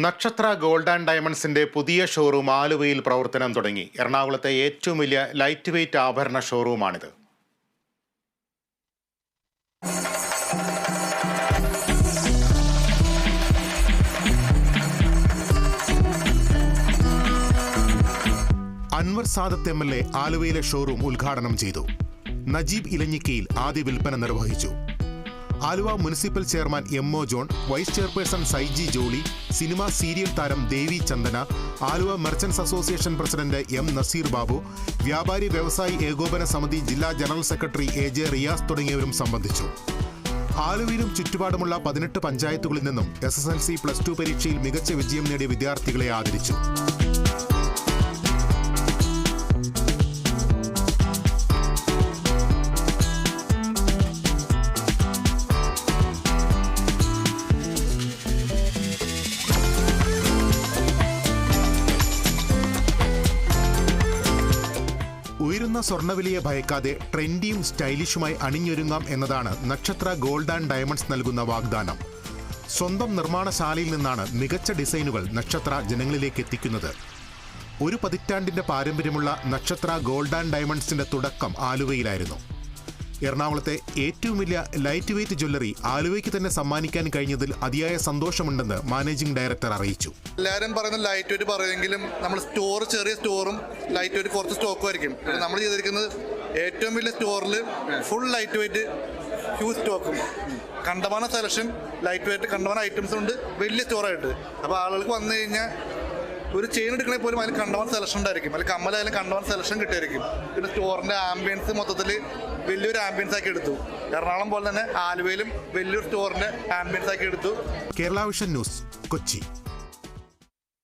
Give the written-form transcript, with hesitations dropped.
നക്ഷത്ര gold and ഡയമണ്ട്സിന്റെ പുതിയ showroom ആലുവയിൽ പ്രവർത്തനം തുടങ്ങി. എറണാകുളത്തെ ഏറ്റവും വലിയ ലൈറ്റ് വെയ്റ്റ് ആഭരണ ഷോറൂമാണിത്. അൻവർ സാദത്ത് MLA ആലുവയിലെ ഷോറൂം ഉദ്ഘാടനം ചെയ്തു. നജീബ് ഇലഞ്ഞിക്കയിൽ ആദ്യ വിൽപ്പന നിർവഹിച്ചു. Aluva municipal chairman MO John, vice chairperson Saiji Jolly, cinema serial താരം Devi Chandana, Aluva merchants association president M Nazeer Babu, വ്യാപാരി വ്യവസായി ഏകോപന സമിതി ജില്ലാ ജനറൽ സെക്രട്ടറി AJ റിയാസ് തുടങ്ങിയവരും സംബന്ധിച്ചു. ആലുവയിലും ചുറ്റുപാടുമുള്ള 18 പഞ്ചായത്തുകളിൽ നിന്നും SSLC +2 പരീക്ഷയിൽ മികച്ച വിജയം നേടിയ വിദ്യാർത്ഥികളെ ആദരിച്ചു. ഉയരുന്ന സ്വർണ്ണവിലയെ ഭയക്കാതെ ട്രെൻഡിയും സ്റ്റൈലിഷുമായി അണിഞ്ഞൊരുങ്ങാം എന്നതാണ് നക്ഷത്ര ഗോൾഡ് ആൻഡ് ഡയമണ്ട്സ് നൽകുന്ന വാഗ്ദാനം. സ്വന്തം നിർമ്മാണശാലയിൽ നിന്നാണ് മികച്ച ഡിസൈനുകൾ നക്ഷത്ര ജനങ്ങളിലേക്ക് എത്തിക്കുന്നത്. ഒരു പതിറ്റാണ്ടിന്റെ പാരമ്പര്യമുള്ള നക്ഷത്ര ഗോൾഡ് ആൻഡ് ഡയമണ്ട്സിന്റെ തുടക്കം ആലുവയിലായിരുന്നു. എറണാകുളത്തെ ഏറ്റവും വലിയ ലൈറ്റ് വെയ്റ്റ് ജ്വല്ലറി ആലുവയ്ക്ക് തന്നെ സമ്മാനിക്കാൻ കഴിഞ്ഞതിൽ അതിയായ സന്തോഷമുണ്ടെന്ന് മാനേജിംഗ് ഡയറക്ടർ അറിയിച്ചു. എല്ലാവരും പറയുന്ന ലൈറ്റ് വെയ്റ്റ് പറയുമെങ്കിലും നമ്മൾ ചെറിയ സ്റ്റോറും ലൈറ്റ് വെയ്റ്റ് കുറച്ച് സ്റ്റോക്കും ആയിരിക്കും. നമ്മൾ ചെയ്തിരിക്കുന്നത് ഏറ്റവും വലിയ സ്റ്റോറിൽ ഫുൾ ലൈറ്റ് വെയ്റ്റ് ഹ്യൂജ് സ്റ്റോക്കും, കണ്ടമാന സെലക്ഷൻ ലൈറ്റ് വെയ്റ്റ് കണ്ടമാന ഐറ്റംസ് ഉണ്ട് വലിയ സ്റ്റോറായിട്ട്. അപ്പോൾ ആളുകൾക്ക് വന്നു കഴിഞ്ഞാൽ ഒരു ചെയിൻ എടുക്കണേ പോലും അതിൽ കണ്ടവാൻ സെലക്ഷൻ ഉണ്ടായിരിക്കും, അതിൽ കമ്മലായാലും കണ്ടവാൻ സെലക്ഷൻ കിട്ടിയായിരിക്കും. പിന്നെ സ്റ്റോറിന്റെ ആംബിയൻസ് മൊത്തത്തിൽ വലിയൊരു ആംബിയൻസ് ആക്കി എടുത്തു. എറണാകുളം പോലെ തന്നെ ആലുവയിലും വലിയൊരു സ്റ്റോറിന്റെ ആംബിയൻസ് ആക്കി എടുത്തു. Kerala vision news, Kochi.